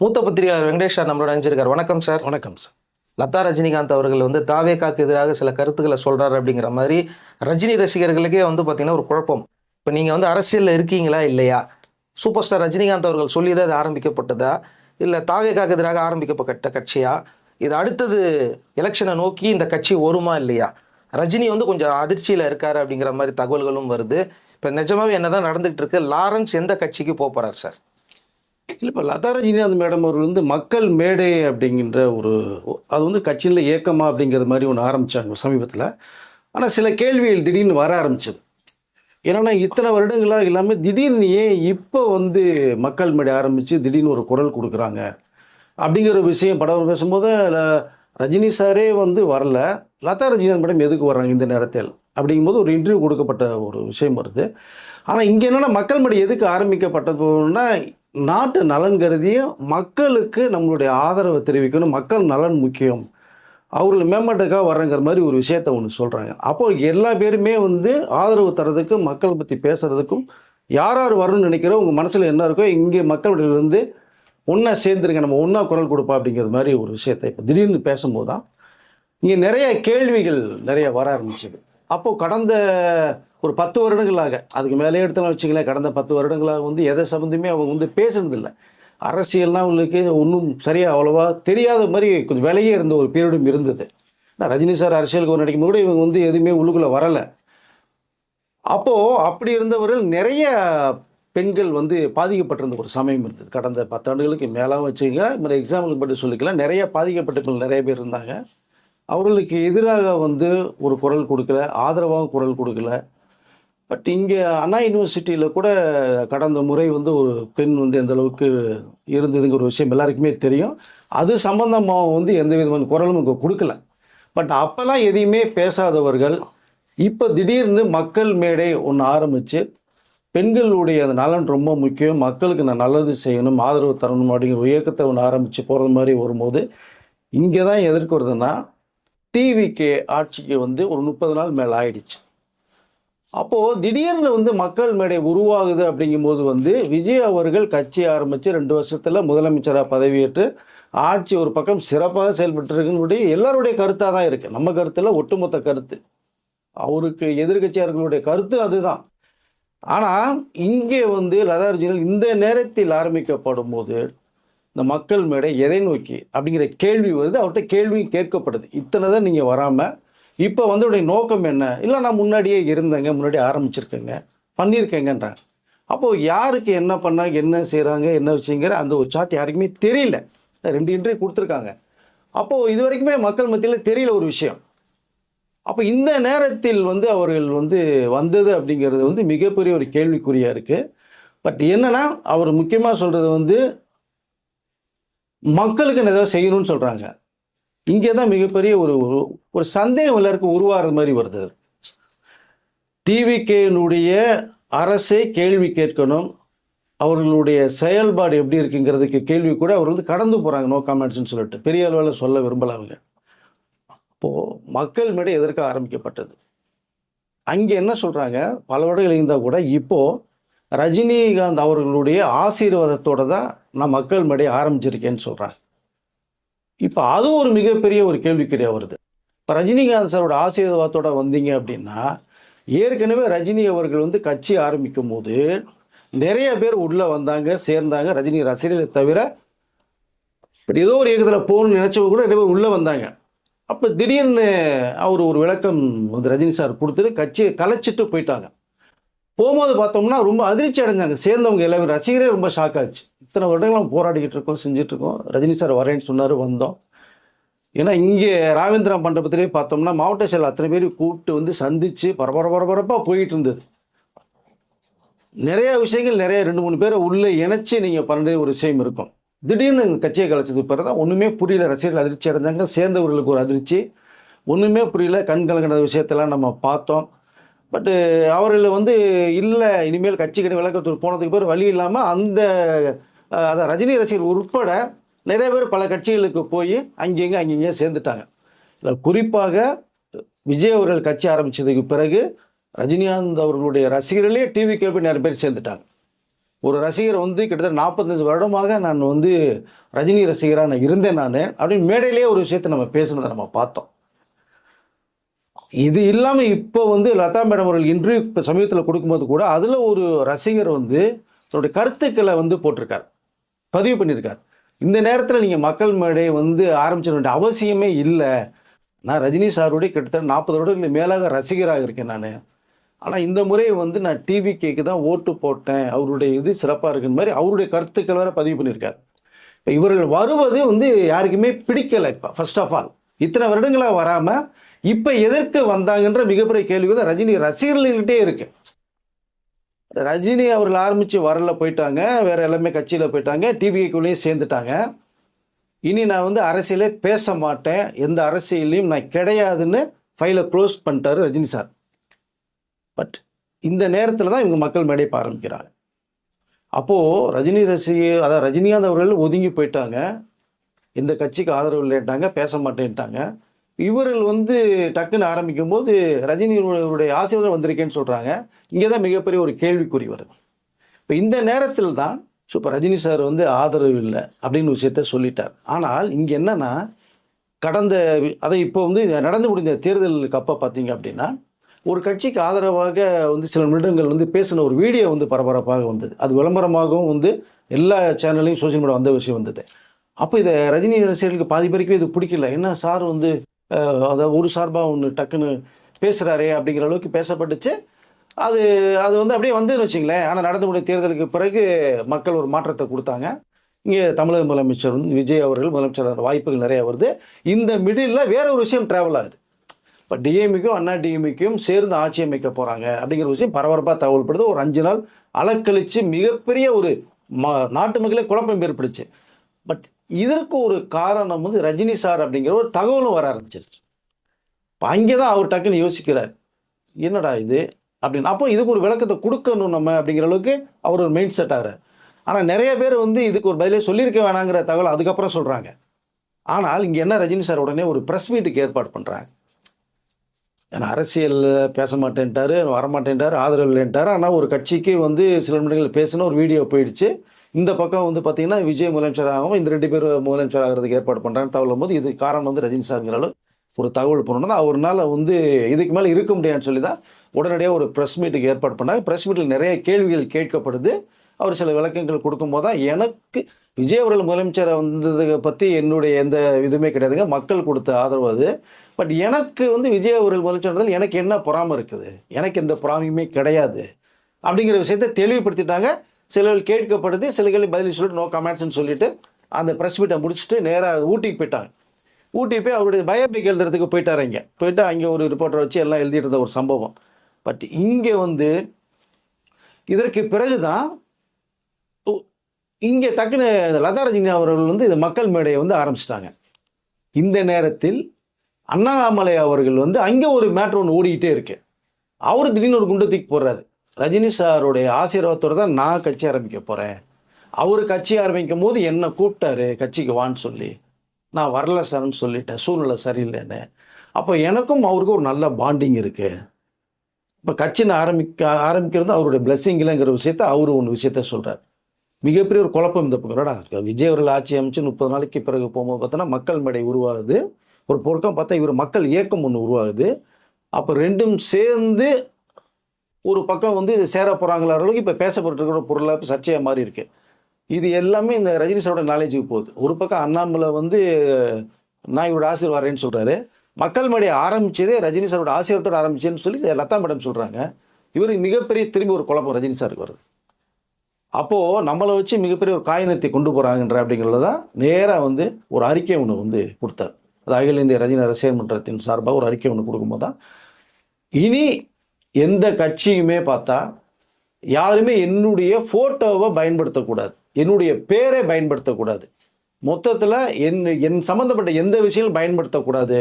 மூத்த பத்திரிகையாளர் வெங்கடேஷ் சார் நம்மளோட நினைச்சிருக்காரு. வணக்கம் சார். வணக்கம் சார். லதா ரஜினிகாந்த் அவர்கள் தாவேகாக்கு எதிராக சில கருத்துக்களை சொல்றாரு அப்படிங்கிற மாதிரி ரஜினி ரசிகர்களுக்கே பார்த்தீங்கன்னா ஒரு குழப்பம். இப்போ நீங்கள் அரசியலில் இருக்கீங்களா இல்லையா? சூப்பர் ஸ்டார் ரஜினிகாந்த் அவர்கள் சொல்லி தான் இது ஆரம்பிக்கப்பட்டதா, இல்லை தாவேகாக்கு எதிராக ஆரம்பிக்கப்பட்ட கட்சியா? இது அடுத்தது எலெக்ஷனை நோக்கி இந்த கட்சி வருமா இல்லையா? ரஜினி கொஞ்சம் அதிர்ச்சியில் இருக்காரு அப்படிங்கிற மாதிரி தகவல்களும் வருது. இப்போ நிஜமாவே என்னதான் நடந்துகிட்டு இருக்கு? லாரன்ஸ் எந்த கட்சிக்கு போகிறார் சார்? இல்லை, இப்போ லதா ரஜினிகாந்த் மேடம் அவர்கள் மக்கள் மேடை அப்படிங்கிற அது கட்சியில் இயக்கமா அப்படிங்கிற மாதிரி ஒன்று ஆரம்பித்தாங்க சமீபத்தில். ஆனால் சில கேள்விகள் திடீர்னு வர ஆரம்பிச்சது. ஏன்னா இத்தனை வருடங்களாக இல்லாமல் திடீர்னு ஏன் இப்போ மக்கள் மேடை ஆரம்பித்து திடீர்னு ஒரு குரல் கொடுக்குறாங்க அப்படிங்கிற விஷயம் படம் பேசும்போது ரஜினி சாரே வரல, லதா ரஜினிகாந்த் மேடம் எதுக்கு வர்றாங்க இந்த நேரத்தில் அப்படிங்கும்போது ஒரு இன்டர்வியூ கொடுக்கப்பட்ட ஒரு விஷயம் வருது. ஆனால் இங்கே என்னென்னா மக்கள் மேடை எதுக்கு ஆரம்பிக்கப்பட்டதுன்னா, நாட்டு நலன் கருதியும் மக்களுக்கு நம்மளுடைய ஆதரவை தெரிவிக்கணும், மக்கள் நலன் முக்கியம், அவர்கள் மேம்பாட்டுக்காக வர்றங்கிற மாதிரி ஒரு விஷயத்த ஒன்று சொல்கிறாங்க. அப்போது எல்லா பேருமே ஆதரவு தரதுக்கும் மக்களை பற்றி பேசுகிறதுக்கும் யார் யார் வரணும்னு நினைக்கிறோம், உங்கள் மனசில் என்ன இருக்கோ இங்கே மக்களுடைய ஒன்றா சேர்ந்துருங்க, நம்ம ஒன்றா குரல் கொடுப்போம் அப்படிங்கிற மாதிரி ஒரு விஷயத்தை இப்போ திடீர்னு பேசும்போது தான் இங்கே நிறைய கேள்விகள் நிறைய வர ஆரம்பிச்சது. அப்போது கடந்த ஒரு 10 வருடங்களாக, அதுக்கு மேலே எடுத்தலாம் வச்சுங்களேன், கடந்த 10 வருடங்களாக எதை சம்மந்தமே அவங்க பேசுனதில்லை. அரசியல்னால் அவங்களுக்கு ஒன்றும் சரியாக அவ்வளோவா தெரியாத மாதிரி கொஞ்சம் விலையே இருந்த ஒரு பீரியடும் இருந்தது. ரஜினி சார் அரசியலுக்கு நினைக்கும் கூட இவங்க எதுவுமே உள்ளுக்குள்ளே வரலை. அப்போது அப்படி இருந்தவர்கள் நிறைய பெண்கள் பாதிக்கப்பட்டிருந்த ஒரு சமயம் இருந்தது. கடந்த 10 ஆண்டுகளுக்கு மேலாம் வச்சுங்க, இந்த எக்ஸாம்பிளுக்கு பற்றி சொல்லிக்கலாம். நிறைய பாதிக்கப்பட்ட நிறைய பேர் இருந்தாங்க. அவர்களுக்கு எதிராக ஒரு குரல் கொடுக்கல, ஆதரவாக குரல் கொடுக்கல. பட் இங்கே அண்ணா யூனிவர்சிட்டியில் கூட கடந்த முறை ஒரு பெண் எந்த அளவுக்கு இருந்ததுங்கிற ஒரு விஷயம் எல்லாருக்குமே தெரியும். அது சம்பந்தமாக எந்த விதமான குரலும் இங்கே கொடுக்கல. பட் அப்போல்லாம் எதையுமே பேசாதவர்கள் இப்போ திடீர்னு மக்கள் மேடை ஒன்று ஆரம்பித்து பெண்களுடைய அந்த நலன் ரொம்ப முக்கியம், மக்களுக்கு நான் நல்லது செய்யணும், ஆதரவு தரணும் அப்படிங்கிற ஒரு இயக்கத்தை ஒன்று ஆரம்பித்து போகிறது மாதிரி வரும்போது இங்கே தான் எதற்கு வருதுன்னா, டிவிகே ஆட்சிக்கு ஒரு 30 நாள் மேலே ஆயிடுச்சு. அப்போது திடீர்னு மக்கள் மேடை உருவாகுது அப்படிங்கும்போது விஜய் அவர்கள் கட்சி ஆரம்பித்து 2 வருஷத்தில் முதலமைச்சராக பதவியேற்று ஆட்சி ஒரு பக்கம் சிறப்பாக செயல்பட்டு இருக்குன்னு எல்லாருடைய கருத்தாக தான் இருக்குது. நம்ம கருத்தில் ஒட்டுமொத்த கருத்து, அவருக்கு எதிர்கட்சியாளர்களுடைய கருத்து அதுதான். ஆனால் இங்கே லதா ரஜினிகாந்த் இந்த நேரத்தில் ஆரம்பிக்கப்படும் போது இந்த மக்கள் மேடை எதை நோக்கி அப்படிங்கிற கேள்வி வருது. அவர்கிட்ட கேள்வியும் கேட்கப்படுது. இத்தனை தான் நீங்கள் வராமல் இப்போ உடைய நோக்கம் என்ன? இல்லை, நான் முன்னாடியே இருந்தேங்க, முன்னாடி ஆரம்பிச்சிருக்கேங்க, பண்ணியிருக்கேங்கன்றாங்க. அப்போது யாருக்கு என்ன பண்ணாங்க, என்ன செய்கிறாங்க, என்ன விஷயங்கிற அந்த ஒரு சார்ட் யாருக்குமே தெரியல. 2 இன்டர்வியூ கொடுத்துருக்காங்க. அப்போது இது வரைக்குமே மக்கள் மத்தியில் தெரியல ஒரு விஷயம். அப்போ இந்த நேரத்தில் அவர்கள் வந்தது அப்படிங்கிறது மிகப்பெரிய ஒரு கேள்விக்குறியாக இருக்குது. பட் என்னென்னா, அவர் முக்கியமாக சொல்கிறது மக்களுக்கு ஏதாவது செய்யணும்னு சொல்கிறாங்க. இங்கே தான் மிகப்பெரிய ஒரு சந்தேகம் எல்லாருக்கும் உருவாகிறது மாதிரி வருது. டிவிகேனுடைய அரசை கேள்வி கேட்கணும், அவர்களுடைய செயல்பாடு எப்படி இருக்குங்கிறதுக்கு கேள்வி கூட அவர் கடந்து போகிறாங்க, நோ கமெண்ட்ஸ்ன்னு சொல்லிட்டு பெரிய அளவில் சொல்ல விரும்பலாங்க. இப்போது மக்கள் மேடை எதற்காக ஆரம்பிக்கப்பட்டது, அங்கே என்ன சொல்கிறாங்க, பல வருடங்கள் இருந்தால் கூட இப்போது ரஜினிகாந்த் அவர்களுடைய ஆசீர்வாதத்தோடு தான் நான் மக்கள் மேடை ஆரம்பிச்சிருக்கேன்னு சொல்கிறாங்க. இப்போ அது ஒரு மிகப்பெரிய ஒரு கேள்விக்குறியாக வருது. இப்போ ரஜினிகாந்த் சாரோட ஆசீர்வாதத்தோடு வந்தீங்க அப்படின்னா, ஏற்கனவே ரஜினி அவர்கள் கட்சி ஆரம்பிக்கும் போது நிறைய பேர் உள்ளே வந்தாங்க, சேர்ந்தாங்க, ரஜினி ரசிகர்களை தவிர. பட் ஏதோ ஒரு இயக்கத்தில் போகணும்னு நினச்சவங்க கூட நிறைய பேர் உள்ளே வந்தாங்க. அப்போ திடீர்னு அவர் ஒரு விளக்கம் ரஜினி சார் கொடுத்துட்டு கட்சியை கலைச்சிட்டு போயிட்டாங்க. போகும்போது பார்த்தோம்னா ரொம்ப அதிர்ச்சி அடைஞ்சாங்க சேர்ந்தவங்க எல்லாமே. ரசிகரே ரொம்ப ஷாக் ஆச்சு. இத்தனை வருடங்களும் போராடிக்கிட்டு இருக்கோம், செஞ்சிட்ருக்கோம், ரஜினி சார் வரேன்னு சொன்னார், வந்தோம். ஏன்னா இங்கே ராவேந்திரா மண்டபத்திலே பார்த்தோம்னா மாவட்ட செயல் அத்தனை பேரும் கூப்பிட்டு சந்தித்து பரபரப்பாக போயிட்டு இருந்தது. நிறையா விஷயங்கள், நிறைய 2-3 பேரை உள்ளே இணைச்சி நீங்கள் பண்ணுற ஒரு விஷயம் இருக்கும். திடீர்னு கட்சியை கலைச்சது பிறகு தான் ஒன்றுமே புரியல, ரசிகர்கள் அதிர்ச்சி அடைஞ்சாங்க, சேர்ந்தவர்களுக்கு ஒரு அதிர்ச்சி, ஒன்றுமே புரியல, கண் கலங்கின விஷயத்தெல்லாம் நம்ம பார்த்தோம். பட்டு அவர்கள் இல்லை, இனிமேல் கட்சி கட்டி விளக்கத்தூர் போனதுக்கு பேர் வழி இல்லாமல் அதை ரஜினி ரசிகர்கள் உட்பட நிறைய பேர் பல கட்சிகளுக்கு போய் அங்கேயும் சேர்ந்துட்டாங்க. இல்லை, குறிப்பாக விஜய் அவர்கள் கட்சி ஆரம்பித்ததுக்கு பிறகு ரஜினிகாந்த் அவர்களுடைய ரசிகர்களே டிவி கேள்வி நிறைய பேர் சேர்ந்துட்டாங்க. ஒரு ரசிகர் வந்து கிட்டத்தட்ட 45 வருடமாக நான் வந்து ரஜினி ரசிகராக நான் இருந்தேன் நான் அப்படின்னு மேடையிலேயே ஒரு விஷயத்தை நம்ம பேசுனதை நம்ம பார்த்தோம். இது இல்லாமல் இப்போ வந்து லதா மேடம் அவர்கள் இன்டர்வியூ இப்போ சமீபத்தில் கொடுக்கும்போது கூட அதில் ஒரு ரசிகர் வந்து தன்னுடைய கருத்துக்களை வந்து போட்டிருக்கார், பதிவு பண்ணியிருக்கார். இந்த நேரத்தில் நீங்கள் மக்கள் மேடை வந்து ஆரம்பிச்சிட வேண்டிய அவசியமே இல்லை. நான் ரஜினி சாருடைய கிட்டத்தட்ட 40 வருடங்களுக்கு மேலாக ரசிகராக இருக்கேன் நான். ஆனால் இந்த முறை வந்து நான் டிவிகேக்கு தான் ஓட்டு போட்டேன், அவருடைய இது சிறப்பாக இருக்குன்னு மாதிரி அவருடைய கருத்துக்கள் வேறு பதிவு பண்ணியிருக்கார். இப்போ இவர்கள் வருவது வந்து யாருக்குமே பிடிக்கலை. இப்போ ஃபர்ஸ்ட் ஆஃப் ஆல் இத்தனை வருடங்களாக வராமல் இப்போ எதற்கு வந்தாங்கன்ற மிகப்பெரிய கேள்வி தான் ரஜினி ரசிகர்கள்கிட்டே இருக்கு. ரஜினி அவர்கள் ஆரம்பித்து வரல போயிட்டாங்க, வேறு எல்லாமே கட்சியில் போயிட்டாங்க, டிவிக்குள்ளேயும் சேர்ந்துட்டாங்க. இனி நான் வந்து அரசியலே பேச மாட்டேன், எந்த அரசியலையும் நான் கிடையாதுன்னு ஃபைலை க்ளோஸ் பண்ணிட்டாரு ரஜினி சார். பட் இந்த நேரத்தில் தான் இவங்க மக்கள் மேடை ஆரம்பிக்கிறாங்க. அப்போது ரஜினி அதாவது ரஜினிகாந்த் அவர்கள் ஒதுங்கி போயிட்டாங்க, எந்த கட்சிக்கு ஆதரவு இல்லைட்டாங்க, பேச மாட்டேன்ட்டாங்க. இவர்கள் வந்து டக்குன்னு ஆரம்பிக்கும் போது ரஜினியுடைய ஆசீர்வாதம் வந்திருக்கேன்னு சொல்கிறாங்க. இங்கே தான் மிகப்பெரிய ஒரு கேள்விக்குறி வருது. இப்போ இந்த நேரத்தில் தான் இப்போ ரஜினி சார் வந்து ஆதரவு இல்லை அப்படின்னு விஷயத்த சொல்லிட்டார். ஆனால் இங்கே என்னென்னா கடந்த அதை இப்போ வந்து நடந்து முடிந்த தேர்தலுக்கு அப்போ பார்த்தீங்க அப்படின்னா ஒரு கட்சிக்கு ஆதரவாக வந்து சில நிமிடங்கள் வந்து பேசின ஒரு வீடியோ வந்து பரபரப்பாக வந்தது. அது விளம்பரமாகவும் வந்து எல்லா சேனல்லையும் சோசியல் மீடியா வந்த விஷயம் வந்தது. அப்போ இதை ரஜினி ரசிகர்களுக்கு பாதி பேருக்கே இது பிடிக்கல. என்ன சார் வந்து அதாவது ஒரு சார்பாக ஒன்று டக்குன்னு பேசுகிறாரே அப்படிங்கிற அளவுக்கு பேசப்பட்டுச்சு. அது அது வந்து அப்படியே வந்துன்னு வச்சிங்களேன். ஆனால் நடந்து முடிய தேர்தலுக்கு பிறகு மக்கள் ஒரு மாற்றத்தை கொடுத்தாங்க. இங்கே தமிழக முதலமைச்சர் வந்து விஜய் அவர்கள் முதலமைச்சர் வாய்ப்புகள் நிறையா வருது. இந்த மிடில் வேற ஒரு விஷயம் ட்ராவல் ஆகுது. இப்போ டிஎம்கேயும் அண்ணா டிஎம்கேயும் சேர்ந்து ஆட்சி அமைக்க போகிறாங்க அப்படிங்கிற விஷயம் பரபரப்பாக தகவல்படுது. ஒரு 5 நாள் அலக்கழித்து மிகப்பெரிய ஒரு நாட்டு மக்களே குழப்பம் ஏற்படுச்சு. பட் இதற்கு ஒரு காரணம் வந்து ரஜினி சார் அப்படிங்கிற ஒரு தகவலும் வர ஆரம்பிச்சிருச்சு. இப்போ அங்கே தான் அவர் டக்குன்னு யோசிக்கிறார், என்னடா இது அப்படின்னு. அப்போ இதுக்கு ஒரு விளக்கத்தை கொடுக்கணும் நம்ம அப்படிங்கிற அளவுக்கு அவர் ஒரு மெயின் செட் ஆகிறார். ஆனால் நிறைய பேர் வந்து இதுக்கு ஒரு பதிலே சொல்லியிருக்க வேணாங்கிற தகவல் அதுக்கப்புறம் சொல்கிறாங்க. ஆனால் இங்கே என்ன ரஜினி சார் உடனே ஒரு ப்ரெஸ் மீட்டுக்கு ஏற்பாடு பண்ணுறாங்க. ஏன்னா அரசியலில் பேச மாட்டேன்ட்டார், வரமாட்டேன்ட்டார், ஆதரவு இல்லைன்ட்டார். ஆனால் ஒரு கட்சிக்கு வந்து சில நிமிடங்கள் பேசின ஒரு வீடியோ போயிடுச்சு. இந்த பக்கம் வந்து பார்த்திங்கன்னா விஜய் முதலமைச்சராகவும் இந்த 2 பேர் முதலமைச்சர் ஆகிறதுக்கு ஏற்பாடு பண்ணுறாங்க தகவலும் போது இது காரணம் வந்து ரஜினி சார்ங்கிறாலும் ஒரு தகவல் பண்ணணும். அவர்னால வந்து இதுக்கு மேலே இருக்க முடியாதுன்னு சொல்லி தான் உடனடியாக ஒரு ப்ரெஸ் மீட்டுக்கு ஏற்பாடு பண்ணாங்க. ப்ரெஸ் மீட்டில் நிறைய கேள்விகள் கேட்கப்படுது. அவர் சில விளக்கங்கள் கொடுக்கும்போது தான் எனக்கு விஜய் அவர்கள் முதலமைச்சரை வந்ததை பற்றி என்னுடைய எந்த இதுவுமே கிடையாதுங்க, மக்கள் கொடுத்த ஆதரவு அது. பட் எனக்கு வந்து விஜய் அவர்கள் முதலமைச்சர் எனக்கு என்ன பொறாமை இருக்குது, எனக்கு எந்த பொறாமையுமே கிடையாது அப்படிங்கிற விஷயத்தை தெளிவுபடுத்திட்டாங்க. சிலர்கள் கேட்கப்படுது, சில கேள்வி பதில் சொல்லிட்டு நோ கமெண்ட்ஸ்ன்னு சொல்லிட்டு அந்த ப்ரெஸ் மீட்டை முடிச்சுட்டு நேராக ஊட்டிக்கு போயிட்டாங்க. ஊட்டிக்கு போய் அவருடைய பயோபிக் எழுதுறதுக்கு போயிட்டார். இங்கே போயிட்டு அங்கே ஒரு ரிப்போர்ட்டரை வச்சு எல்லாம் எழுதிட்டு இருந்த ஒரு சம்பவம். பட் இங்கே வந்து இதற்கு பிறகு தான் இங்கே டக்குன்னு லதா ரஜினி அவர்கள் வந்து இந்த மக்கள் மேடையை வந்து ஆரம்பிச்சிட்டாங்க. இந்த நேரத்தில் அண்ணாமலை அவர்கள் வந்து அங்கே ஒரு மேட்ரு ஒன்று ஓடிக்கிட்டே இருக்கு. அவர் திடீர்னு ஒரு குண்டு தூக்கி போடுறாரு. ரஜினி சாருடைய ஆசீர்வாதத்தோடு தான் நான் கட்சி ஆரம்பிக்க போகிறேன், அவர் கட்சி ஆரம்பிக்கும் போது என்னை கூப்பிட்டாரு கட்சிக்கு வான்னு சொல்லி, நான் வரல சார்ன்னு சொல்லிட்டேன், சூழ்நிலை சரியில்லைன்னு. அப்போ எனக்கும் அவருக்கும் ஒரு நல்ல பாண்டிங் இருக்குது. இப்போ கட்சின்னு ஆரம்பிக்கிறது அவருடைய பிளெஸ்ஸிங் இல்லைங்கிற விஷயத்த அவர் ஒன்று விஷயத்த சொல்கிறார். மிகப்பெரிய ஒரு குழப்பம் இந்த பக்கம்டா. விஜய் அவர்கள் ஆட்சி அமைச்சு 30 நாளைக்கு பிறகு போகும்போது பார்த்தோன்னா மக்கள் மேடை உருவாகுது. ஒரு பொருட்டம் பார்த்தா இவர் மக்கள் இயக்கம் ஒன்று உருவாகுது. அப்போ ரெண்டும் சேர்ந்து ஒரு பக்கம் வந்து சேர போகிறாங்களா அளவுக்கு இப்போ பேசப்பட்டிருக்கிற பொருளாக இப்போ சர்ச்சையாக மாறி இருக்கு. இது எல்லாமே இந்த ரஜினி சாரோட நாலேஜுக்கு போகுது. ஒரு பக்கம் அண்ணாமலை வந்து நான் இவரோட ஆசீர்வாதம் வரேன்னு சொல்கிறாரு. மக்கள் மேடையை ஆரம்பித்ததே ரஜினி சாரோட ஆசீர்வாதத்தோடு ஆரம்பிச்சேன்னு சொல்லி லதா மேடம் சொல்கிறாங்க. இவருக்கு மிகப்பெரிய திரும்பி ஒரு குழப்பம் ரஜினி சாருக்கு வருது. அப்போது நம்மளை வச்சு மிகப்பெரிய ஒரு காயினத்தை கொண்டு போகிறாங்கன்ற அப்படிங்கிறது தான் நேராக வந்து ஒரு அறிக்கை ஒன்று வந்து கொடுத்தார். அது அகில இந்திய ரஜினி ரசிகர் மன்றத்தின் சார்பாக ஒரு அறிக்கை ஒன்று கொடுக்கும்போது தான் இனி எந்த கட்சியுமே பார்த்தா யாருமே என்னுடைய ஃபோட்டோவை பயன்படுத்தக்கூடாது, என்னுடைய பேரை பயன்படுத்தக்கூடாது, மொத்தத்தில் என் சம்மந்தப்பட்ட எந்த விஷயங்களும் பயன்படுத்தக்கூடாது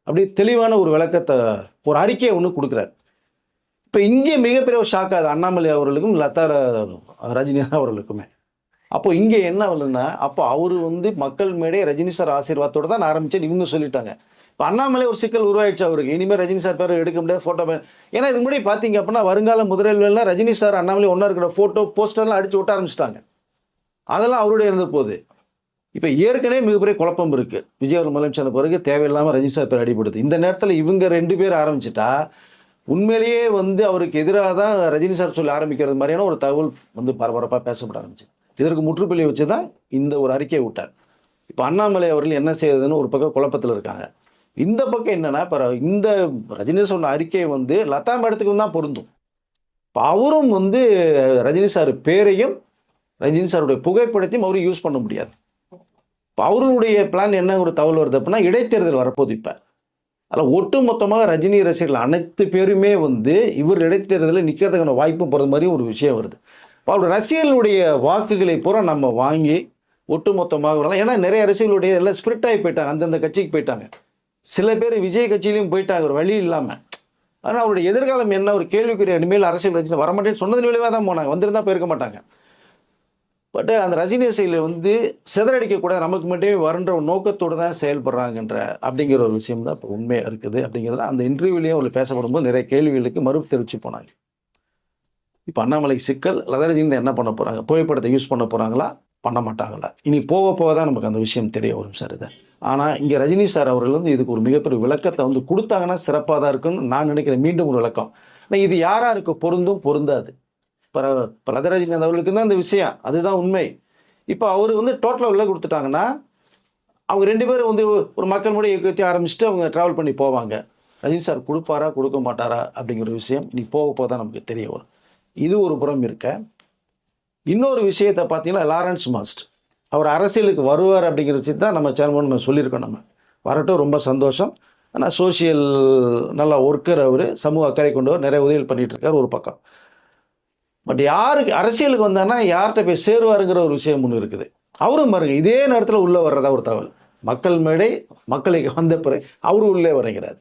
அப்படி தெளிவான ஒரு விளக்கத்தை ஒரு அறிக்கையை ஒன்று கொடுக்குறாரு. இப்போ இங்கே மிகப்பெரிய ஒரு ஷாக் ஆகுது அண்ணாமலை அவர்களுக்கும் லதா ரஜினி அவர்களுக்குமே. அப்போ இங்கே என்ன வருதுன்னா, அப்போ அவர் வந்து மக்கள் மேடை ரஜினி சார் ஆசீர்வாதத்தோடு தான் ஆரம்பிச்சேன்னு இவங்க சொல்லிட்டாங்க. இப்போ அண்ணாமலை ஒரு சிக்கல் உருவாயிடுச்சு அவருக்கு. இனிமேல் ரஜினி சார் பேர் எடுக்க முடியாது, ஃபோட்டோ பேர். ஏன்னா இதுக்கு முன்னாடி பார்த்தீங்க அப்படின்னா வருங்கால முதல்வர்லாம் ரஜினி சார் அண்ணாமலை ஒன்றா இருக்கிற ஃபோட்டோ போஸ்டர்லாம் அடிச்சு ஒட்ட ஆரம்பிச்சிட்டாங்க. அதெல்லாம் அவருடைய இருந்த போது இப்போ ஏற்கனவே மிகப்பெரிய குழப்பம் இருக்குது. விஜய் அவர் முதலமைச்சர் பிறகு தேவையில்லாமல் ரஜினி சார் பேர் அடிபடுது. இந்த நேரத்தில் இவங்க 2 பேர் ஆரம்பிச்சிட்டா உண்மையிலேயே வந்து அவருக்கு எதிராக தான் ரஜினி சார் சொல்லி ஆரம்பிக்கிறது மாதிரியான ஒரு தகவல் வந்து பரபரப்பாக பேசப்பட ஆரம்பிச்சு. இதற்கு முற்றுப்புள்ளி வச்சு தான் இந்த ஒரு அறிக்கையை விட்டார். இப்போ அண்ணாமலை அவர்கள் என்ன செய்யறதுன்னு ஒரு பக்கம் குழப்பத்தில் இருக்காங்க. இந்த பக்கம் என்னன்னா, இப்போ இந்த ரஜினி சொன்ன அறிக்கை வந்து லதா மேடத்துக்கும் தான் பொருந்தும். இப்போ அவரும் வந்து ரஜினி சார் பேரையும் ரஜினி சாருடைய புகைப்படத்தையும் அவரும் யூஸ் பண்ண முடியாது. இப்போ அவருடைய பிளான் என்ன ஒரு தகவல் வருது அப்படின்னா, இடைத்தேர்தல் வரப்போகுது. இப்போ அதில் ஒட்டு மொத்தமாக ரஜினி ரசிகர்கள் அனைத்து பேருமே வந்து இவர் இடைத்தேர்தலில் நிற்கிறதுக்கான வாய்ப்பு போகிறது மாதிரி ஒரு விஷயம் வருது. இப்போ அவருடைய ரசிகர்களுடைய வாக்குகளை பூரா நம்ம வாங்கி ஒட்டு மொத்தமாக வரலாம். ஏன்னா நிறைய ரசிகர்களுடைய எல்லாம் ஸ்பிரிட் ஆகி போயிட்டாங்க, அந்தந்த கட்சிக்கு போயிட்டாங்க. சில பேர் விஜய் கட்சியிலையும் போயிட்டாங்க ஒரு வழி இல்லாமல். ஆனால் அவருடைய எதிர்காலம் என்ன ஒரு கேள்விக்குரிய இனிமேல் அரசியல் கட்சி வரமாட்டேன்னு சொன்னது விளைவாக தான் போனாங்க, வந்திருந்தால் போயிருக்க மாட்டாங்க. பட் அந்த ரஜினி ரசிகர்கள் வந்து சிதறடிக்கக்கூடாது, நமக்கு மட்டுமே வரன்ற ஒரு நோக்கத்தோடு தான் செயல்படுறாங்கன்ற அப்படிங்கிற ஒரு விஷயம் தான் இப்போ உண்மையாக இருக்குது. அப்படிங்கிறது அந்த இன்டர்வியூலேயும் அவர் பேசப்படும் போது நிறைய கேள்விகளுக்கு மறுப்பு தெரிவித்து போனாங்க. இப்போ அண்ணாமலைக்கு சிக்கல், லதா ரஜினி என்ன பண்ண போகிறாங்க, புகைப்படத்தை யூஸ் பண்ண போகிறாங்களா பண்ண மாட்டாங்களா, இனி போக போக தான் நமக்கு அந்த விஷயம் தெரிய வரும் சார். இதை ஆனால் இங்கே ரஜினி சார் அவர்கள் வந்து இதுக்கு ஒரு மிகப்பெரிய விளக்கத்தை வந்து கொடுத்தாங்கன்னா சிறப்பாக தான் இருக்குன்னு நான் நினைக்கிறேன். மீண்டும் ஒரு விளக்கம், ஆனால் இது யாராருக்கு பொருந்தும் பொருந்தாது. இப்போ லதா ரஜினிகாந்த் அவர்களுக்கு தான் இந்த விஷயம், அதுதான் உண்மை. இப்போ அவர் வந்து டோட்டலாக விலை கொடுத்துட்டாங்கன்னா அவங்க 2 பேரும் வந்து ஒரு மக்கள் முறை இயக்கத்தை ஆரம்பிச்சுட்டு அவங்க ட்ராவல் பண்ணி போவாங்க. ரஜினி சார் கொடுப்பாரா கொடுக்க மாட்டாரா அப்படிங்கிற விஷயம் இனி போக போக தான் நமக்கு தெரிய வரும். இது ஒரு புறம் இருக்க, இன்னொரு விஷயத்தை பார்த்தீங்கன்னா லாரன்ஸ் மாஸ்ட் அவர் அரசியலுக்கு வருவார் அப்படிங்கிற விஷயத்தை தான் நம்ம சேனல் நம்ம சொல்லியிருக்கோம். நம்ம வரட்டும், ரொம்ப சந்தோஷம். ஆனால் சோசியல் நல்லா ஒர்க்கர், அவர் சமூக அக்கறை கொண்டவர், நிறைய உதவிகள் பண்ணிகிட்டு இருக்கார் ஒரு பக்கம். பட் யாருக்கு அரசியலுக்கு வந்தான்னா யார்கிட்ட போய் சேருவாருங்கிற ஒரு விஷயம் ஒன்று இருக்குது. அவரும் பாருங்க இதே நேரத்தில் உள்ளே வர்றதா ஒரு தகவல், மக்கள் மேடை மக்களுக்கு வந்த பிறகு அவரும் உள்ளே வரைகிறார்.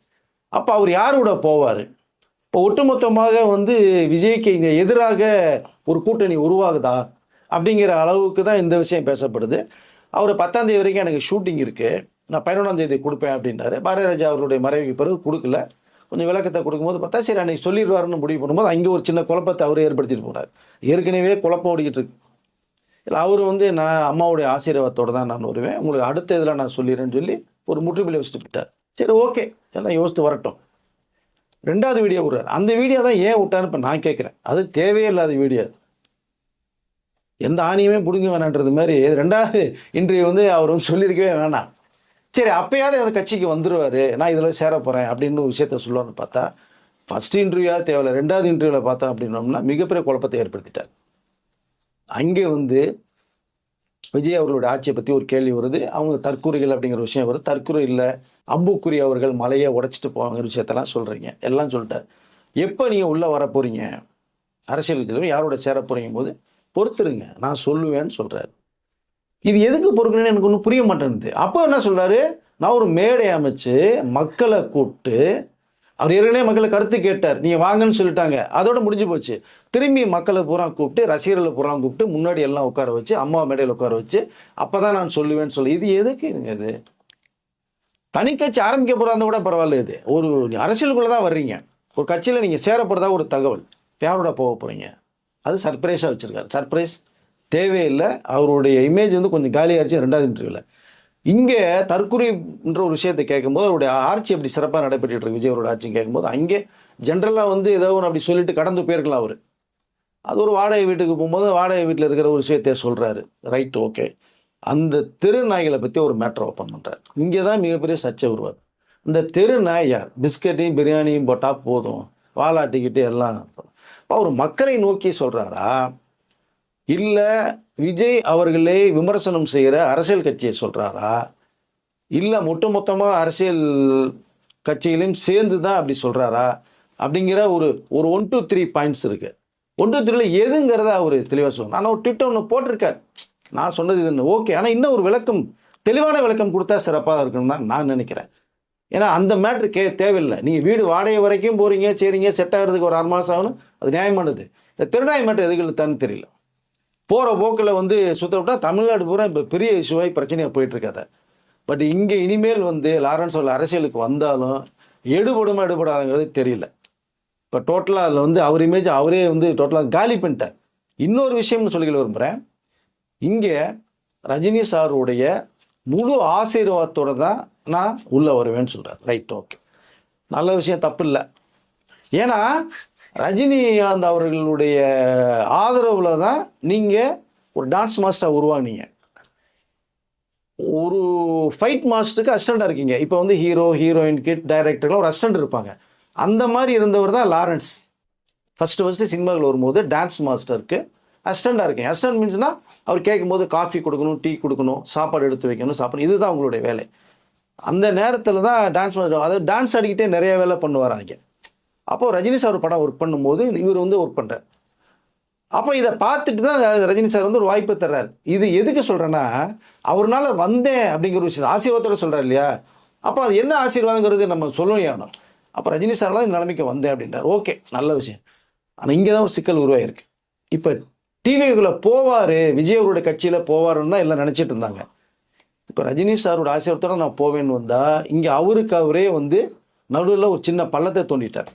அப்போ அவர் யார் கூட போவார்? இப்போ ஒட்டுமொத்தமாக வந்து விஜய்க்கு இங்கே எதிராக ஒரு கூட்டணி உருவாகுதா அப்படிங்கிற அளவுக்கு தான் இந்த விஷயம் பேசப்படுது. அவர் 10ஆம் தேதி வரைக்கும் எனக்கு ஷூட்டிங் இருக்குது, நான் 11ஆம் தேதி கொடுப்பேன் அப்படின்றாரு. பாரதி ராஜா அவருடைய மறைவுக்கு பிறகு கொடுக்கல. கொஞ்சம் விளக்கத்தை கொடுக்கும்போது பார்த்தா சரி அன்றைக்கி சொல்லிடுவாருன்னு முடிவு பண்ணும்போது அங்கே ஒரு சின்ன குழப்பத்தை அவர் ஏற்படுத்திட்டு போனார். ஏற்கனவே குழப்பம் ஓடிக்கிட்டு இருக்கு. இல்லை அவர் வந்து நான் அம்மாவுடைய ஆசீர்வாதத்தோடு தான் நான் வருவேன், உங்களுக்கு அடுத்த இதில் நான் சொல்லிடுறேன்னு சொல்லி ஒரு முற்றுப்புள்ளி வச்சுட்டு போயிட்டார். சரி ஓகே, எல்லாம் யோசித்து வரட்டும். 2வது வீடியோ விடுறாரு. அந்த வீடியோ தான் ஏன் விட்டாருன்னு இப்போ நான் கேட்குறேன். அது தேவையே இல்லாத வீடியோ, அது எந்த ஆணியுமே பிடுங்க வேணான்றது மாதிரி 2வது இன்டர்வியூ வந்து அவர் வந்து சொல்லியிருக்கவே வேணாம். சரி அப்போயாவது அந்த கட்சிக்கு வந்துடுவார், நான் இதில் சேர போகிறேன் அப்படின்னு ஒரு விஷயத்த சொல்லுவார்னு பார்த்தா ஃபஸ்ட்டு இன்டர்வியூவாக தேவையில்லை, 2வது இன்டர்வியூவில் பார்த்தோம் அப்படின்னோம்னா மிகப்பெரிய குழப்பத்தை ஏற்படுத்திட்டார். அங்கே வந்து விஜய் அவர்களுடைய ஆட்சியை பற்றி ஒரு கேள்வி வருது, அவங்க தற்கூறிகள் அப்படிங்கிற விஷயம் வருது. தற்கூறி இல்லை, அம்புக்குறி அவர்கள் மலையை உடைச்சிட்டு போவாங்கிற விஷயத்தெல்லாம் சொல்கிறீங்க, எல்லாம் சொல்லிட்டார். எப்போ நீங்கள் உள்ளே வர போகிறீங்க, அரசியல் கட்சியில் யாரோட சேர போகிறீங்க போது பொறுத்துருங்க நான் சொல்லுவேன்னு சொல்கிறாரு. இது எதுக்கு பொறுக்கணும்னு எனக்கு ஒன்றும் புரிய மாட்டேங்குது. அப்போ என்ன சொல்கிறாரு, நான் ஒரு மேடை அமைச்சு மக்களை கூப்பிட்டு, அவர் ஏற்கனவே மக்களை கருத்து கேட்டார், நீங்கள் வாங்கன்னு சொல்லிட்டாங்க, அதோட முடிஞ்சு போச்சு. திரும்பி மக்களை பூரா கூப்பிட்டு, ரசிகர்களை பூரா கூப்பிட்டு, முன்னாடி எல்லாம் உட்கார வச்சு, அம்மா மேடையில் உட்கார வச்சு, அப்போ தான் நான் சொல்லுவேன்னு சொல்லி, இது எதுக்கு இது? தனி கட்சி ஆரம்பிக்க போகிறதா கூட பரவாயில்ல, இது ஒரு அரசியலுக்குள்ளே தான் வர்றீங்க, ஒரு கட்சியில் நீங்கள் சேர போகிறதா ஒரு தகவல், யாரோட போக போகிறீங்க, அது சர்ப்ரைஸாக வச்சுருக்காரு. சர்ப்ரைஸ் தேவையில்லை, அவருடைய இமேஜ் வந்து கொஞ்சம் காலியாகிடுச்சு 2வது இன்டர்வியூவில். இங்கே தற்கொலைன்ற ஒரு விஷயத்தை கேட்கும்போது அவருடைய ஆட்சி எப்படி சிறப்பாக நடைபெற்று இருக்கு விஜய் அவரோட ஆட்சின்னு கேட்கும்போது அங்கே ஜென்ரலாக வந்து ஏதோ ஒன்று அப்படி சொல்லிட்டு கடந்து போயிருக்கலாம் அவர். அது ஒரு வாடகை வீட்டுக்கு போகும்போது வாடகை வீட்டில் இருக்கிற ஒரு விஷயத்தை சொல்கிறாரு, ரைட் ஓகே. அந்த தெருநாய்களை பற்றி ஒரு மேட்ரு ஓப்பன் பண்ணுறாரு. இங்கே தான் மிகப்பெரிய சர்ச்சை உருவாது. இந்த தெருநாய் யார்? பிஸ்கட்டையும் பிரியாணியும் போட்டால் போதும், வாலாட்டிக்கிட்டு எல்லாம் அவர் மக்களை நோக்கி சொல்கிறாரா, இல்லை விஜய் அவர்களே விமர்சனம் செய்கிற அரசியல் கட்சியை சொல்கிறாரா, இல்லை மொத்தமாக அரசியல் கட்சிகளையும் சேர்ந்து தான் அப்படி சொல்கிறாரா அப்படிங்கிற ஒரு 1 to 3 பாயிண்ட்ஸ் இருக்குது. 1 to 3ல் எதுங்கிறத அவர் தெளிவாக சொல்லணும். ஆனால் ஒரு ட்விட்டர் ஒன்று போட்டிருக்கார், நான் சொன்னது இதுன்னு ஓகே. ஆனால் இன்னும் ஒரு விளக்கம், தெளிவான விளக்கம் கொடுத்தா சிறப்பாக இருக்குன்னு தான் நான் நினைக்கிறேன். ஏன்னா அந்த மேட்ரு தேவையில்லை. நீங்கள் வீடு வாடகை வரைக்கும் போகிறீங்க, சரிங்க, செட் ஆகிறதுக்கு ஒரு 6 மாதம் ஆகணும், அது நியாயமானது. இந்த திருநாய் மேட்ரு எதுக்கு இழுத்தான்னு தெரியல. போகிற போக்கில் வந்து சுத்த விட்டால் தமிழ்நாடு பூரா இப்போ பெரிய இஷ்யூவாகி பிரச்சனையாக போயிட்டுருக்காத. பட் இங்கே இனிமேல் வந்து லாரன்ஸ் அவர்கள் அரசியலுக்கு வந்தாலும் எடுபடுமா எடுபடாதுங்கிறது தெரியல. இப்போ டோட்டலாக அதில் வந்து அவர் இமேஜ் அவரே வந்து டோட்டலாக காலி பண்ணிட்டார். இன்னொரு விஷயம்னு சொல்லிக்க விரும்புகிறேன். இங்கே ரஜினி சாருடைய முழு ஆசீர்வாதத்தோடு தான் நான் உள்ளே வருவேன்னு சொல்கிறார். ரைட், ஓகே, நல்ல விஷயம், தப்பு இல்லை. ஏன்னா ரஜினிகாந்த் அவர்களுடைய ஆதரவில் தான் நீங்கள் ஒரு டான்ஸ் மாஸ்டராக உருவானீங்க, ஒரு ஃபைட் மாஸ்டருக்கு அசிஸ்டண்டாக இருக்கீங்க. இப்போ வந்து ஹீரோ ஹீரோயின் கிட் டைரக்டர்லாம் ஒரு அசிஸ்டண்ட் இருப்பாங்க. அந்த மாதிரி இருந்தவர் தான் லாரன்ஸ். ஃபஸ்ட்டு சினிமாவில் வரும்போது டான்ஸ் மாஸ்டருக்கு அசிஸ்டண்டாக இருக்கீங்க. அசிஸ்டன்ட் மீன்ஸ்னால் அவர் கேட்கும்போது காஃபி கொடுக்கணும், டீ கொடுக்கணும், சாப்பாடு எடுத்து வைக்கணும், சாப்பிடணும், இதுதான் உங்களுடைய வேலை. அந்த நேரத்தில் தான் டான்ஸ் மாஸ்டர், அதாவது டான்ஸ் ஆடிக்கிட்டே நிறைய வேலை பண்ணுவாராங்க. அப்போது ரஜினி சார் படம் ஒர்க் பண்ணும்போது இவர் வந்து ஒர்க் பண்ணுறார். அப்போ இதை பார்த்துட்டு தான் ரஜினி சார் வந்து ஒரு வாய்ப்பை தர்றாரு. இது எதுக்கு சொல்கிறேன்னா, அவர்னால வந்தேன் அப்படிங்கிற விஷயம் ஆசீர்வாதத்தோடு சொல்கிறார் இல்லையா. அப்போ அது என்ன ஆசீர்வாதங்கிறது நம்ம சொல்லணும். அப்போ ரஜினி சார்லாம் இந்த நிலைமைக்கு வந்தேன் அப்படின்றார். ஓகே, நல்ல விஷயம். ஆனால் இங்கே தான் ஒரு சிக்கல் உருவாயிருக்கு. இப்போ டிவிக்குள்ளே போவார், விஜய் அவருடைய கட்சியில் போவாருன்னு தான் எல்லாம் நினச்சிட்டு இருந்தாங்க. இப்போ ரஜினி சாரோட ஆசீர்வாதத்தோடு நான் போவேன்னு வந்தால் இங்கே அவருக்கு அவரே வந்து நடுவில் ஒரு சின்ன பள்ளத்தை தோண்டிட்டார்.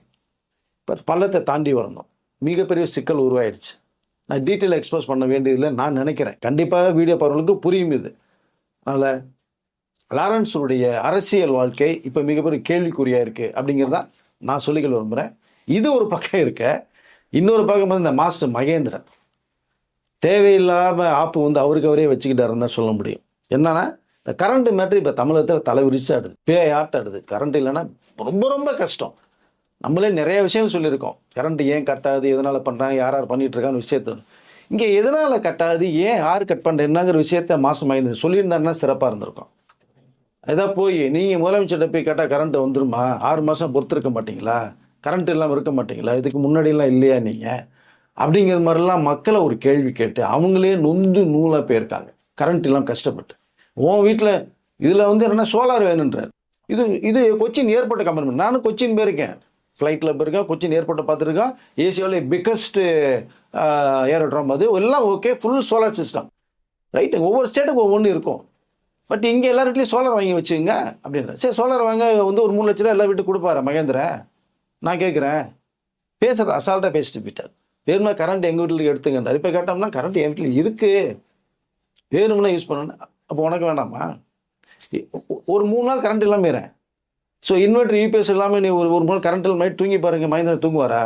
இப்போ பள்ளத்தை தாண்டி வரணும், மிகப்பெரிய சிக்கல் உருவாயிடுச்சு. நான் டீட்டெயில் எக்ஸ்போஸ் பண்ண வேண்டியதில்லை நான் நினைக்கிறேன். கண்டிப்பாக வீடியோ பார்வர்களுக்கு புரியும் இது. அதனால் லாரன்ஸுடைய அரசியல் வாழ்க்கை இப்போ மிகப்பெரிய கேள்விக்குறியாக இருக்குது அப்படிங்கிறத நான் சொல்லிக்க விரும்புகிறேன். இது ஒரு பக்கம் இருக்க, இன்னொரு பக்கம் வந்து இந்த மாஸ்டர் மகேந்திரன் தேவையில்லாமல் ஆப்பு வந்து அவருக்கு அவரே வச்சுக்கிட்டாருன்னு தான் சொல்ல முடியும். என்னன்னா இந்த கரண்ட் மேட்ரு இப்போ தமிழகத்தில் தலை விரிச்சாடுது, பேயாட்டாடுது. கரண்ட் இல்லைன்னா ரொம்ப ரொம்ப கஷ்டம். நம்மளே நிறைய விஷயம் சொல்லியிருக்கோம். கரண்ட் ஏன் கட்டாது, எதனால் பண்ணுறாங்க, யார் யார் பண்ணிகிட்டு இருக்கான்னு விஷயத்த. இங்கே எதனால் கட்டாது, ஏன் யார் கட் பண்ணுற என்னங்கிற விஷயத்த மாதம் மகேந்திரன் சொல்லியிருந்தாருன்னா சிறப்பாக இருந்திருக்கும். அதான் போய் நீங்கள் முதலமைச்சர்கிட்ட போய் கேட்டால் கரண்ட்டு வந்துருமா, 6 மாதம் பொறுத்திருக்க மாட்டிங்களா, கரண்ட் இல்லாமல் இருக்க மாட்டிங்களா, இதுக்கு முன்னாடியெல்லாம் இல்லையா நீங்கள் அப்படிங்கிற மாதிரிலாம் மக்களை ஒரு கேள்வி கேட்டு அவங்களே நொந்து நூலாக போயிருக்காங்க. கரண்ட் எல்லாம் கஷ்டப்பட்டு உன் வீட்டில் இதில் வந்து என்னென்னா சோலார் வேணுன்றார். இது கொச்சின் ஏர்போர்ட்டை கம்பேர் பண்ணி நானும் கொச்சின் போயிருக்கேன், ஃப்ளைட்டில் போயிருக்கேன், கொச்சின் ஏர்போர்ட்டை பார்த்துருக்கேன். ஏசியாவிலே பிக்கஸ்ட்டு ஏரோட்ராம், அது எல்லாம் okay, full solar system. Right, ஒவ்வொரு ஸ்டேட்டுக்கும் ஒவ்வொன்று இருக்கும். பட் இங்கே எல்லா வீட்லேயும் சோலார் வாங்கி வச்சுங்க அப்படின்ற. சரி, சோலார் வாங்க வந்து ஒரு 3 லட்ச ரூபா எல்லா வீட்டுக்கு கொடுப்பாரு மகேந்திரன். நான் கேட்குறேன், பேசுகிற அசால்ட்டாக பேசிட்டு போயிட்டார். வேணுமா கரண்ட் எங்கள் வீட்டில் எடுத்துங்கன்றார். இப்போ கேட்டோம்னா கரண்ட் என் வீட்டில் இருக்குது, வேணும்னா யூஸ் பண்ணணும். அப்போ உனக்கு வேணாமா? ஒரு 3 நாள் கரண்ட் இல்லாமல் இருறேன். ஸோ இன்வெர்டர் யூபிஎஸ் இல்லாமல் நீ ஒரு 3 நாள் கரண்ட் இல்லாமல் தூங்கி பாருங்கள், மகேந்திரன் தூங்குவாரா?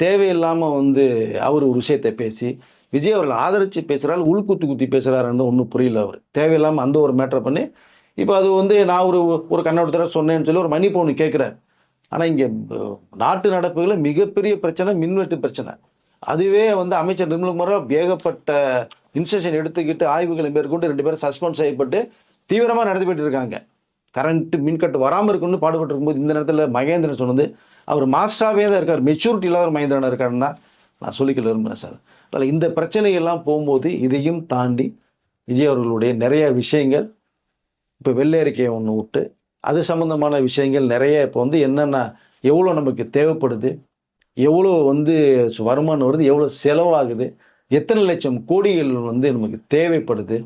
தேவையில்லாமல் வந்து அவர் ஒரு விஷயத்தை பேசி விஜய் அவர்கள் ஆதரித்து பேசுகிறாரு, உள்குத்தி பேசுகிறாருன்னு ஒன்றும் புரியல. அவர் தேவையில்லாமல் அந்த ஒரு மேட்டரை பண்ணி இப்போ அது வந்து நான் ஒரு கண்ணோட்டத்தில் சொன்னேன்னு சொல்லி ஒரு மன்னிப்பு ஒன்று கேட்குறாரு. ஆனால் இங்கே நாட்டு நடப்புகளில் மிகப்பெரிய பிரச்சனை மின்வெட்டு பிரச்சனை. அதுவே வந்து அமைச்சர் நிர்மல்குமார் ஏகப்பட்ட இன்ஸ்ட்ரக்ஷன் எடுத்துக்கிட்டு ஆய்வுகளை மேற்கொண்டு 2 பேரும் சஸ்பெண்ட் செய்யப்பட்டு தீவிரமாக நடத்திக்கிட்டு இருக்காங்க. கரண்ட்டு மின்கட்டு வராமல் இருக்குன்னு பாடுபட்டு இருக்கும்போது இந்த நேரத்தில் மகேந்திரன் சொன்னது அவர் மாஸ்டராகவே தான் இருக்கார், மெச்சூரிட்டி இல்லாத மகேந்திரன் இருக்காருன்னு தான் நான் சொல்லிக்க விரும்புகிறேன் சார். அதில் இந்த பிரச்சனைகள்லாம் போகும்போது இதையும் தாண்டி விஜய் அவர்களுடைய நிறைய விஷயங்கள் இப்போ வெள்ளை அறிக்கையை ஒன்று விட்டு அது சம்மந்தமான விஷயங்கள் நிறைய இப்போ வந்து என்னென்ன எவ்வளோ நமக்கு தேவைப்படுது, எவ்வளோ வந்து வருமானம் வருது, எவ்வளோ செலவாகுது, எத்தனை லட்சம் கோடிகள் வந்து நமக்கு தேவைப்படுது.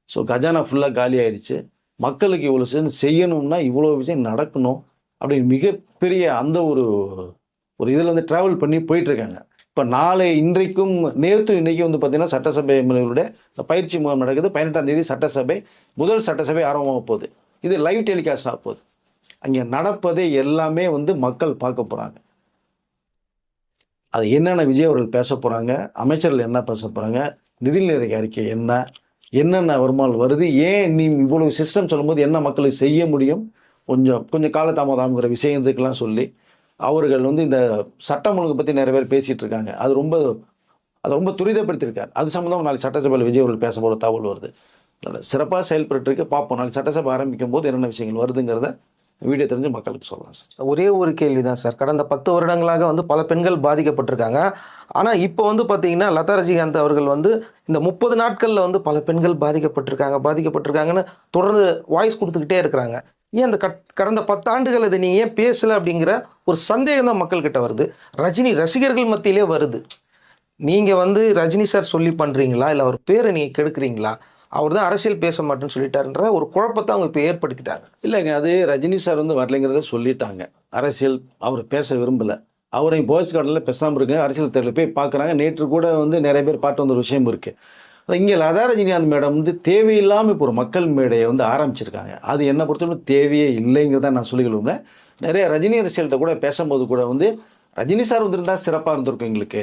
ஸோ கஜானா ஃபுல்லாக காலி ஆயிடுச்சு, மக்களுக்கு இவ்வளோ செய்யணும்னா இவ்வளோ விஷயம் நடக்கணும் அப்படின்னு மிகப்பெரிய அந்த ஒரு இதில் வந்து ட்ராவல் பண்ணி போயிட்டுருக்காங்க. இப்போ நாளை இன்றைக்கும் நேற்று இன்றைக்கும் வந்து பார்த்திங்கன்னா சட்டசபை எம்எல்ஏகளுடைய பயிற்சி முகாம் நடக்குது. 18ஆம் தேதி சட்டசபை முதல் சட்டசபை ஆரம்பமாக போகுது. இது லைவ் டெலிகாஸ்ட் ஆக போகுது. அங்கே நடப்பதே எல்லாமே வந்து மக்கள் பார்க்க போகிறாங்க. அது என்னென்ன விஜய் அவர்கள் பேச போகிறாங்க, அமைச்சர்கள் என்ன பேச போகிறாங்க, நிதிநிலை அறிக்கை என்னென்ன வருமானம் வருது, ஏன் நீ இவ்வளவு சிஸ்டம் சொல்லும்போது என்ன மக்களுக்கு செய்ய முடியும், கொஞ்சம் காலதாமதம்ங்கிற விஷயத்துக்கெல்லாம் சொல்லி அவர்கள் வந்து இந்த சட்டம் ஒழுங்கு பற்றி நிறைய பேர் பேசிகிட்டு இருக்காங்க. அது ரொம்ப துரிதப்படுத்தியிருக்காரு. அது சம்மந்தமாக நாளைக்கு சட்டசபையில் விஜய் அவர்கள் பேச போகிற தகவல் வருது. சிறப்பாக செயல்பட்டுருக்கு, பார்ப்போம். நாளைக்கு சட்டசபை ஆரம்பிக்கும் போது என்னென்ன விஷயங்கள் வருதுங்கிறத வீடியோ தெரிஞ்சு மக்களுக்கு சொல்லலாம் சார். ஒரே ஒரு கேள்வி தான் சார். கடந்த 10 வருடங்களாக வந்து பல பெண்கள் பாதிக்கப்பட்டிருக்காங்க. ஆனால் இப்போ வந்து பார்த்தீங்கன்னா லதா ரஜினிகாந்த் அவர்கள் வந்து இந்த 30 நாட்களில் வந்து பல பெண்கள் பாதிக்கப்பட்டிருக்காங்கன்னு தொடர்ந்து வாய்ஸ் கொடுத்துக்கிட்டே இருக்கிறாங்க. ஏன் அந்த கடந்த 10 ஆண்டுகள் இதை நீங்கள் ஏன் பேசலை அப்படிங்கிற ஒரு சந்தேகம் தான் மக்கள்கிட்ட வருது, ரஜினி ரசிகர்கள் மத்தியிலே வருது. நீங்கள் வந்து ரஜினி சார் சொல்லி பண்ணுறீங்களா, இல்லை அவர் பேரை நீங்கள் கெடுக்குறீங்களா? அவர் தான் அரசியல் பேச மாட்டேன்னு சொல்லிட்டாருன்ற ஒரு குழப்பத்தை அவங்க இப்போ ஏற்படுத்திட்டாங்க. இல்லைங்க, அது ரஜினி சார் வந்து வரலைங்கிறத சொல்லிட்டாங்க. அரசியல் அவர் பேச விரும்பலை. அவரை பாய்ஸ் கார்டனில் பேசாமல் இருக்க அரசியல் தேர்தலில் போய் பார்க்குறாங்க. நேற்று கூட வந்து நிறைய பேர் பார்த்து வந்த ஒரு விஷயம் இருக்குது. இங்கே லதா ரஜினிகாந்த் மேடம் வந்து தேவையில்லாமல் இப்போ ஒரு மக்கள் மேடையை வந்து ஆரம்பிச்சிருக்காங்க. அது என்னை பொறுத்தவரை தேவையே இல்லைங்கிறத நான் சொல்லி விரும்புகிறேன். நிறைய ரஜினி அரசியல்கிட்ட கூட பேசும்போது கூட வந்து ரஜினி சார் வந்திருந்தால் சிறப்பாக இருந்திருக்கும், எங்களுக்கு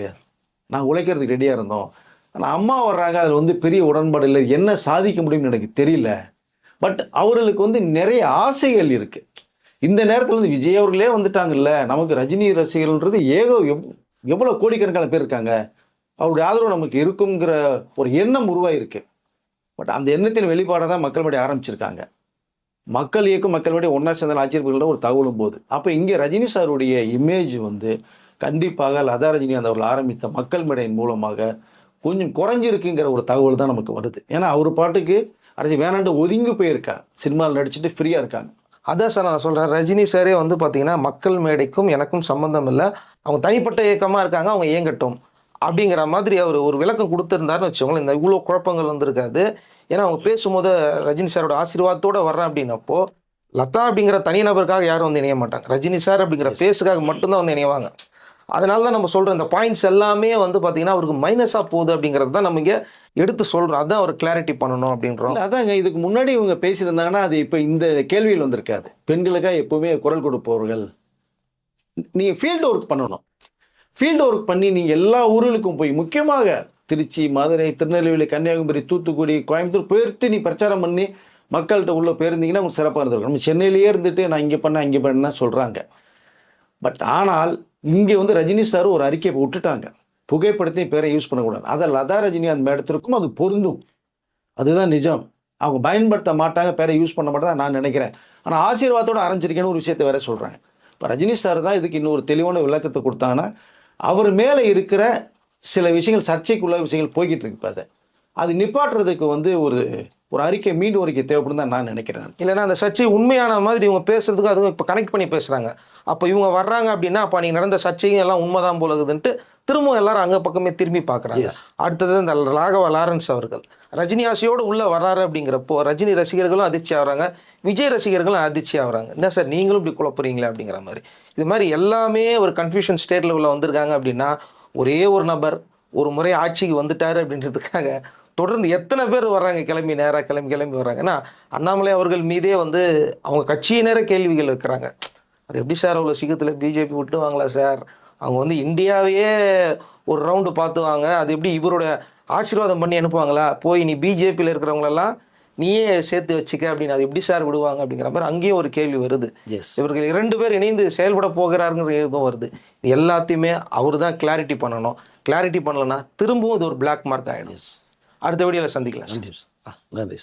நாங்கள் உழைக்கிறதுக்கு ரெடியாக இருந்தோம். ஆனால் அம்மா வர்றாங்க, அதில் வந்து பெரிய உடன்பாடு இல்லை, என்ன சாதிக்க முடியும்னு எனக்கு தெரியல. பட் அவர்களுக்கு வந்து நிறைய ஆசைகள் இருக்குது. இந்த நேரத்தில் வந்து விஜய் அவர்களே வந்துட்டாங்கல்ல, நமக்கு ரஜினி ரசிகர்கள்ன்றது எவ்வளோ கோடிக்கணக்கான பேர் இருக்காங்க, அவருடைய ஆதரவு நமக்கு இருக்குங்கிற ஒரு எண்ணம் உருவாயிருக்கு. பட் அந்த எண்ணத்தின் வெளிப்பாடாக தான் மக்கள் மேடை ஆரம்பிச்சிருக்காங்க. மக்கள் இயக்கம் மக்கள் மேடை ஒன்றா சேர்ந்தால் ஆச்சரியப்படுகிற ஒரு தகவலும் போது அப்போ இங்கே ரஜினி சாருடைய இமேஜ் வந்து கண்டிப்பாக லதா ரஜினிகாந்த் அவர்கள் ஆரம்பித்த மக்கள் மேடையின் மூலமாக கொஞ்சம் குறைஞ்சிருக்குங்கிற ஒரு தகவல் தான் நமக்கு வருது. ஏன்னா அவர் பாட்டுக்கு அரசியல் வேணாண்டு ஒதுங்கி போயிருக்காங்க, சினிமாவில் நடிச்சுட்டு ஃப்ரீயாக இருக்காங்க. அதான் சார் நான் சொல்கிறேன், ரஜினி சாரே வந்து பார்த்தீங்கன்னா மக்கள் மேடைக்கும் எனக்கும் சம்மந்தம் இல்லை, அவங்க தனிப்பட்ட இயக்கமாக இருக்காங்க, அவங்க இயங்கட்டும் அப்படிங்கிற மாதிரி அவர் ஒரு விளக்கம் கொடுத்துருந்தாருன்னு வச்சுக்கோங்களேன், இந்த இவ்வளோ குழப்பங்கள் வந்திருக்காது. ஏன்னா அவங்க பேசும்போது ரஜினி சாரோட ஆசீர்வாதத்தோடு வர்றேன் அப்படின்னப்போ லதா அப்படிங்கிற தனிநபருக்காக யாரும் வந்து இணைய மாட்டாங்க, ரஜினி சார் அப்படிங்கிற பேஸுக்காக மட்டும்தான் வந்து இணைவாங்க. அதனால தான் நம்ம சொல்கிறோம், இந்த பாயிண்ட்ஸ் எல்லாமே வந்து பார்த்தீங்கன்னா அவருக்கு மைனஸாக போகுது அப்படிங்கிறது தான் நம்ம இங்கே எடுத்து சொல்கிறோம். அதான் அவர் கிளாரிட்டி பண்ணணும் அப்படின்றோம். அதாங்க, இதுக்கு முன்னாடி இவங்க பேசியிருந்தாங்கன்னா அது இப்போ இந்த கேள்வியில் வந்திருக்காது. பெண்களுக்காக எப்போவுமே குரல் கொடுப்பவர்கள் நீங்கள் ஃபீல்டு ஒர்க் பண்ணணும். ஃபீல்டு ஒர்க் பண்ணி நீங்கள் எல்லா ஊர்களுக்கும் போய், முக்கியமாக திருச்சி, மதுரை, திருநெல்வேலி, கன்னியாகுமரி, தூத்துக்குடி, கோயம்புத்தூர் போயிட்டு நீ பிரச்சாரம் பண்ணி மக்கள்கிட்ட உள்ளே போயிருந்தீங்கன்னா உங்களுக்கு சிறப்பாக இருந்திருக்கும். நம்ம சென்னையிலேயே இருந்துட்டு நான் இங்கே பண்ணேன் அங்கே பண்ணேன் தான் சொல்கிறாங்க. பட் ஆனால் இங்கே வந்து ரஜினி சார் ஒரு அறிக்கையை விட்டுட்டாங்க, புகைப்படத்தை பேரை யூஸ் பண்ணக்கூடாது. அதை லதா ரஜினிகாந்த் மேடத்திற்கும் அது பொருந்தும், அதுதான் நிஜம். அவங்க பயன்படுத்த மாட்டாங்க, பேரை யூஸ் பண்ண மாட்டாங்க நான் நினைக்கிறேன். ஆனால் ஆசீர்வாதத்தோடு ஆரம்பிச்சிருக்கேன்னு ஒரு விஷயத்தை வேற சொல்கிறாங்க. இப்போ ரஜினி சார் தான் இதுக்கு இன்னொரு தெளிவான விளக்கத்தை கொடுத்தாங்கன்னா, அவர் மேலே இருக்கிற சில விஷயங்கள் சர்ச்சைக்குள்ள விஷயங்கள் போய்கிட்டு இருக்கு. அது நிப்பாட்டுறதுக்கு வந்து ஒரு அறிக்கை, மீண்டும் அறிக்கை தேவைப்படும் தான் நான் நினைக்கிறேன். இல்லைன்னா அந்த சர்ச்சை உண்மையான மாதிரி இவங்க பேசுறதுக்கு அதுவும் இப்போ கனெக்ட் பண்ணி பேசுகிறாங்க. அப்போ இவங்க வர்றாங்க அப்படின்னா அப்போ நீங்கள் நடந்த சர்ச்சையும் எல்லாம் உண்மைதான் போலகுதுன்ட்டு திரும்பவும் எல்லாரும் அங்கே பக்கமே திரும்பி பார்க்குறாங்க. அடுத்தது இந்த ராகவ லாரன்ஸ் அவர்கள் ரஜினி ஆசையோடு உள்ளே வர்றாரு அப்படிங்கிறப்போ ரஜினி ரசிகர்களும் அதிர்ச்சி ஆகிறாங்க, விஜய் ரசிகர்களும் அதிர்ச்சி ஆகிறாங்க. என்ன சார் நீங்களும் இப்படி குழப்புறீங்களே அப்படிங்கிற மாதிரி. இது மாதிரி எல்லாமே ஒரு கன்ஃபியூஷன் ஸ்டேட்டில் உள்ள வந்திருக்காங்க. அப்படின்னா ஒரே ஒரு நபர் ஒரு முறை ஆட்சிக்கு வந்துட்டாரு அப்படின்றதுக்காக தொடர்ந்து எத்தனை பேர் வர்றாங்க, கிளம்பி நேராக கிளம்பி வர்றாங்க. ஏன்னா அண்ணாமலை அவர்கள் மீதே வந்து அவங்க கட்சியினர கேள்விகள் வைக்கிறாங்க. அது எப்படி சார் அவ்வளோ சீக்கிரத்தில் பிஜேபி விட்டுவாங்களா சார், அவங்க வந்து இந்தியாவையே ஒரு ரவுண்டு பார்த்துவாங்க, அது எப்படி இவரோட ஆசீர்வாதம் பண்ணி அனுப்புவாங்களா, போய் நீ பிஜேபியில் இருக்கிறவங்களெல்லாம் நீயே சேர்த்து வச்சுக்க அப்படின்னு அது எப்படி சார் விடுவாங்க அப்படிங்கிற மாதிரி அங்கேயும் ஒரு கேள்வி வருது. இவர்கள் 2 பேர் இணைந்து செயல்பட போகிறாருங்கிற இதுவும் வருது. இது எல்லாத்தையுமே அவர் தான் கிளாரிட்டி பண்ணணும். கிளாரிட்டி பண்ணலன்னா திரும்பவும் இது ஒரு பிளாக் மார்க் ஆகிடும். அடுத்த வீடியோவில் சந்திக்கலாம். நன்றி.